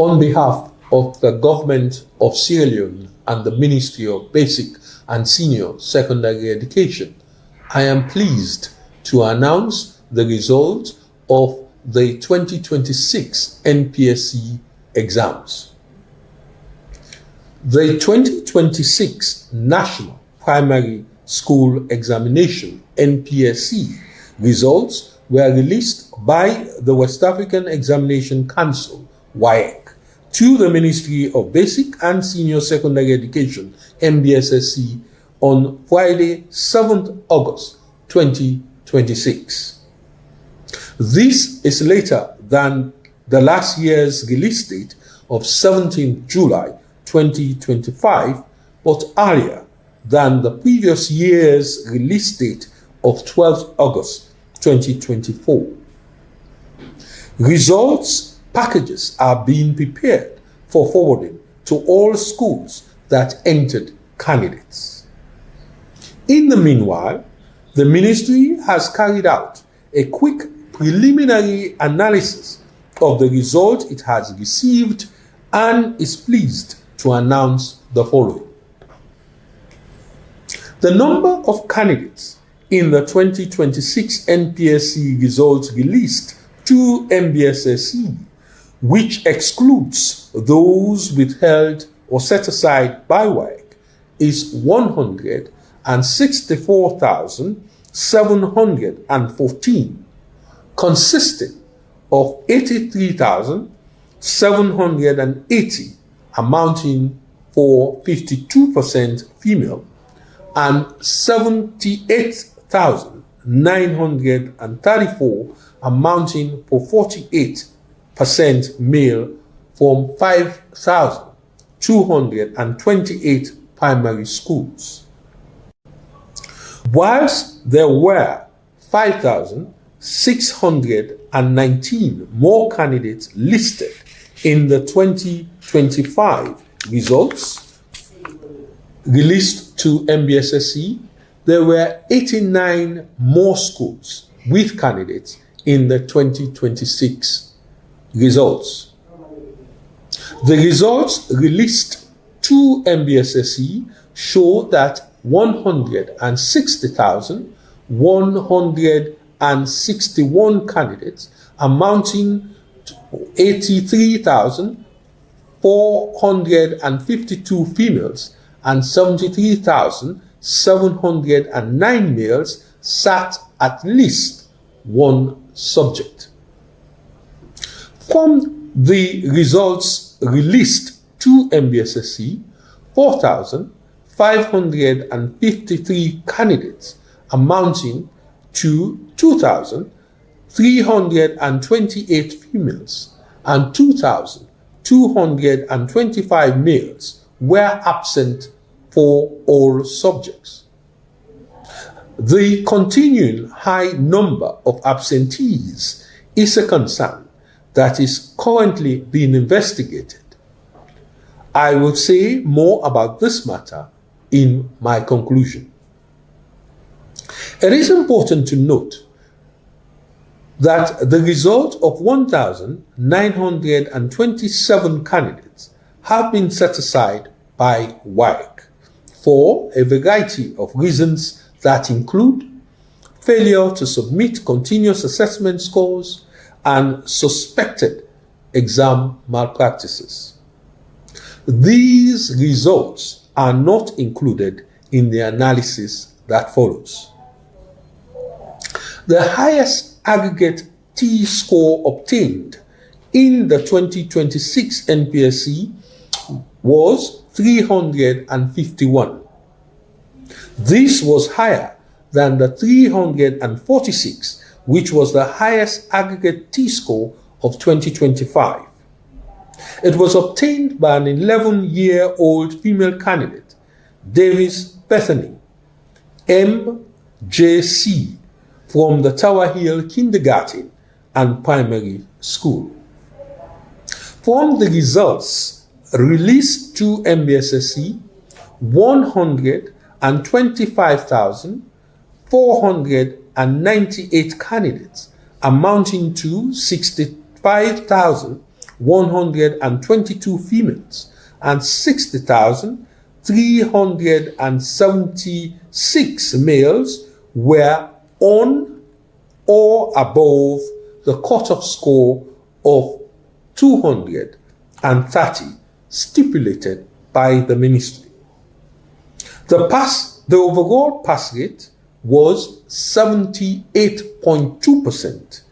On behalf of the Government of Sierra Leone and the Ministry of Basic and Senior Secondary Education, I am pleased to announce the result of the 2026 NPSE exams. The 2026 National Primary School Examination (NPSE) results were released by the West African Examination Council (WAEC) to the Ministry of Basic and Senior Secondary Education (MBSSE) on Friday, 7th August 2026. This is later than the last year's release date of 17th July 2025, but earlier than the previous year's release date of 12th August 2024. Results packages are being prepared for forwarding to all schools that entered candidates. In the meanwhile, the ministry has carried out a quick preliminary analysis of the result it has received and is pleased to announce the following. The number of candidates in the 2026 NPSE results released to MBSSE, which excludes those withheld or set aside by WAEC, is 164,714, consisting of 83,780 amounting for 52% female and 78,934 amounting for 48% male from 5,228 primary schools. Whilst there were 5,619 more candidates listed in the 2025 results released to MBSSE, there were 89 more schools with candidates in the 2026 results. The results released to MBSSE show that 160,161 candidates amounting to 83,452 females and 73,709 males sat at least one subject. From the results released to MBSSE, 4,553 candidates amounting to 2,328 females and 2,225 males were absent for all subjects. The continuing high number of absentees is a concern that is currently being investigated. I will say more about this matter in my conclusion. It is important to note that the result of 1,927 candidates have been set aside by WAEC for a variety of reasons that include failure to submit continuous assessment scores and suspected exam malpractices. These results are not included in the analysis that follows. The highest aggregate T-score obtained in the 2026 NPSE was 351. This was higher than the 346, which was the highest aggregate T-score of 2025. It was obtained by an 11-year-old female candidate, Davis Bethany, MJC, from the Tower Hill Kindergarten and Primary School. From the results released to MBSSE, 125,498 candidates amounting to 65,1 60,122 females and 60,376 males were on or above the cutoff score of 230 stipulated by the ministry. The overall pass rate was 78.2%,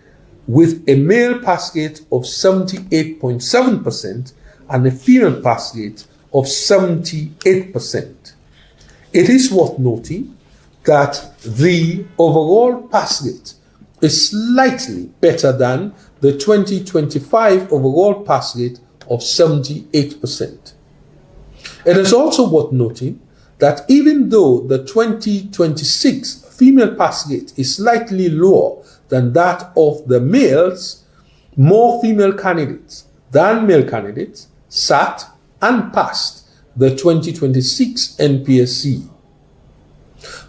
with a male pass rate of 78.7% and a female pass rate of 78%. It is worth noting that the overall pass rate is slightly better than the 2025 overall pass rate of 78%. It is also worth noting that even though the 2026 female pass rate is slightly lower than that of the males, more female candidates than male candidates sat and passed the 2026 NPSE.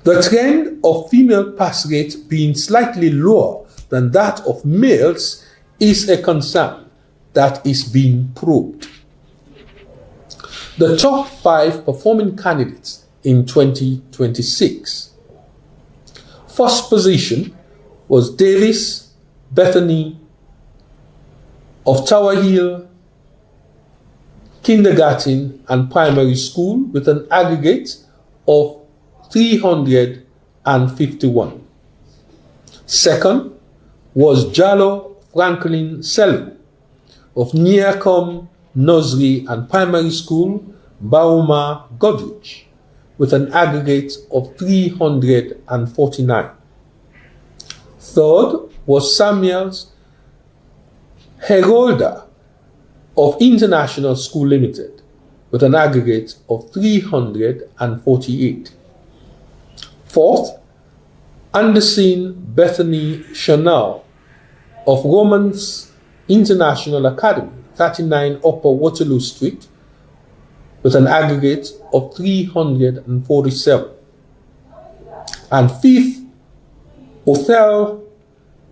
The trend of female pass rate being slightly lower than that of males is a concern that is being probed. The top 5 performing candidates in 2026. First position was Davis Bethany of Tower Hill Kindergarten and Primary School with an aggregate of 351. Second was Jallo Franklin Selu of Nearcombe Nursery and Primary School, Bauma, Godrich, with an aggregate of 349. Third was Samuels Herolda of International School Limited, with an aggregate of 348. Fourth, Anderson Bethany Chanel of Romans International Academy, 39 Upper Waterloo Street, with an aggregate of 347. And fifth, Othel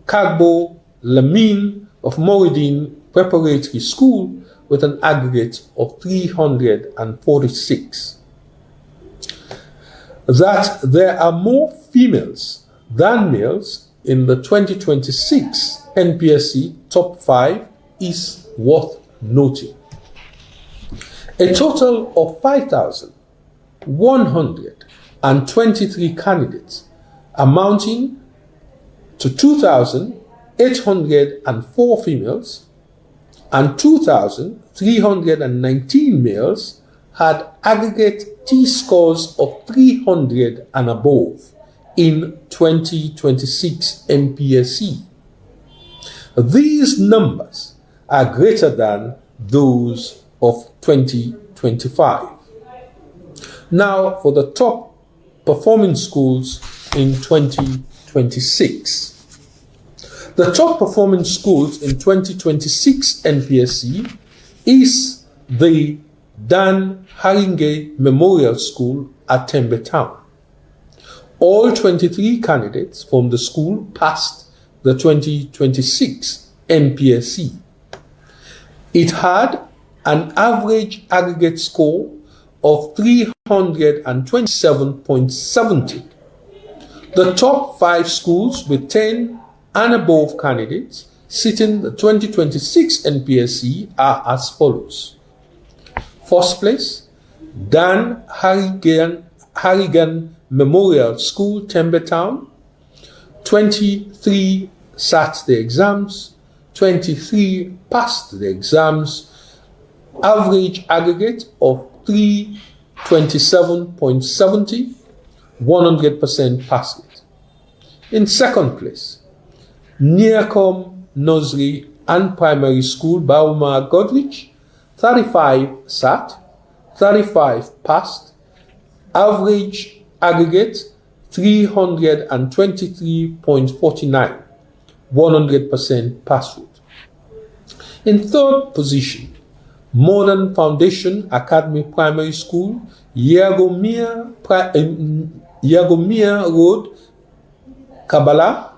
Kagbo Lamine of Moridin Preparatory School, with an aggregate of 346. That there are more females than males in the 2026 NPSE top 5 is worth noting. A total of 5,123 candidates, amounting to 2,804 females and 2,319 males, had aggregate T-scores of 300 and above in 2026 NPSE. These numbers are greater than those of 2025. Now for the top performing schools in 2026. The top performing schools in 2026 NPSE is the Dan Haringey Memorial School at Tembe Town. All 23 candidates from the school passed the 2026 NPSE. It had an average aggregate score of 327.70. The top 5 schools with 10 and above candidates sitting the 2026 NPSE are as follows. First place, Dan Harrigan Memorial School, Tembe Town. 23 sat the exams, 23 passed the exams, average aggregate of 327.70, 100% pass rate. In second place, Nearcombe Nursery and Primary School, Bauma, Godrich. 35 sat, 35 passed, average aggregate 323.49, 100% pass rate. In third position, Modern Foundation Academy Primary School, Yagomir Road, Kabbalah,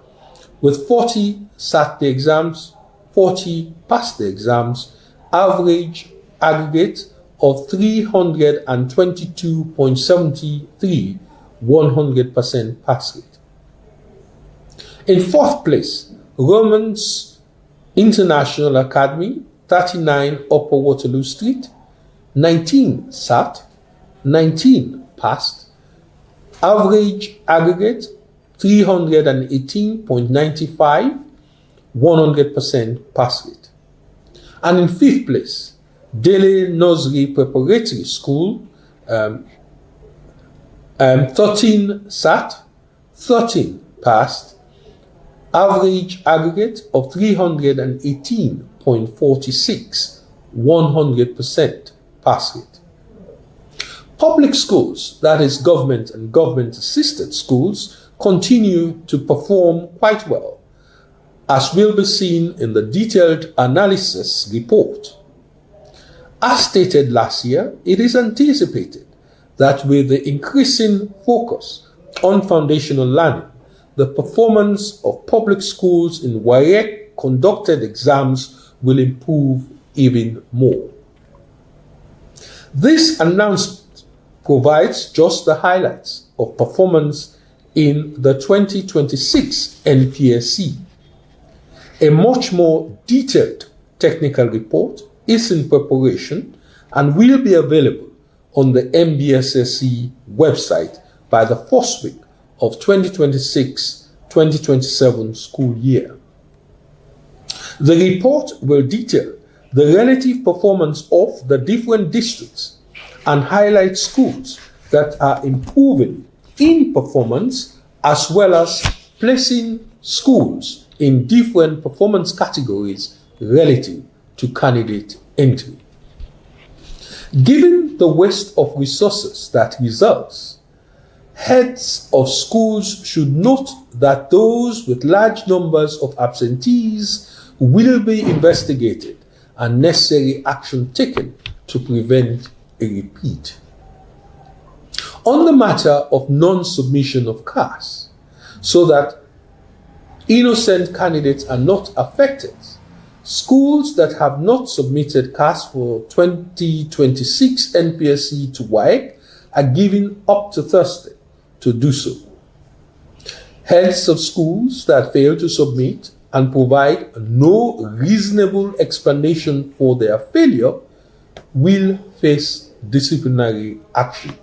with 40 sat the exams, 40 passed the exams, average aggregate of 322.73, 100% pass rate. In fourth place, Romans International Academy, 39 Upper Waterloo Street, 19 sat, 19 passed, average aggregate 318.95, 100% pass rate. And in fifth place, Daily Nursery Preparatory School, 13 sat, 13 passed, average aggregate of 318.46, 100% pass rate. Public schools, that is government and government-assisted schools, continue to perform quite well, as will be seen in the detailed analysis report. As stated last year, it is anticipated that with the increasing focus on foundational learning, the performance of public schools in WAEC conducted exams will improve even more. This announcement provides just the highlights of performance in the 2026 NPSE. A much more detailed technical report is in preparation and will be available on the MBSSE website by the first week of 2026-2027 school year. The report will detail the relative performance of the different districts and highlight schools that are improving in performance, as well as placing schools in different performance categories relative to candidate entry. Given the waste of resources that results, heads of schools should note that those with large numbers of absentees will be investigated and necessary action taken to prevent a repeat. On the matter of non-submission of CAS, so that innocent candidates are not affected, schools that have not submitted CAS for 2026 NPSE to WAEC are given up to Thursday to do so. Heads of schools that fail to submit and provide no reasonable explanation for their failure will face disciplinary action.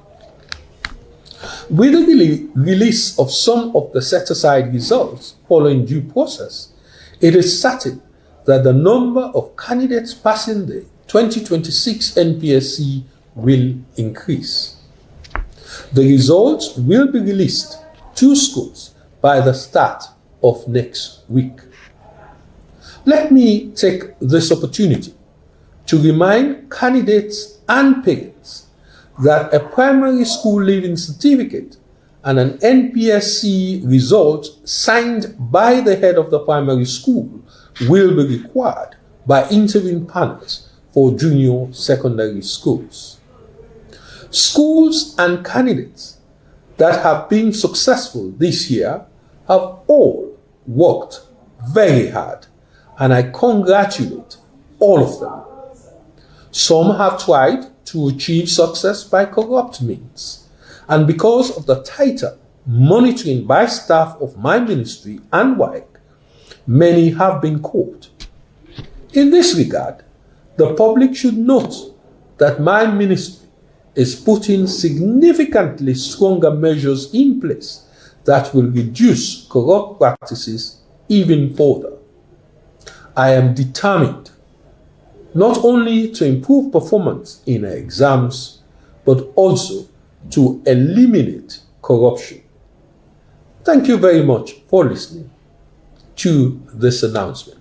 With the release of some of the set-aside results following due process, it is certain that the number of candidates passing the 2026 NPSE will increase. The results will be released to schools by the start of next week. Let me take this opportunity to remind candidates and parents that a primary school leaving certificate and an NPSE result signed by the head of the primary school will be required by interviewing panels for junior secondary schools. Schools and candidates that have been successful this year have all worked very hard, and I congratulate all of them. Some have tried to achieve success by corrupt means, and because of the tighter monitoring by staff of my ministry and WAEC, many have been caught. In this regard, the public should note that my ministry is putting significantly stronger measures in place that will reduce corrupt practices even further. I am determined not only to improve performance in our exams, but also to eliminate corruption. Thank you very much for listening to this announcement.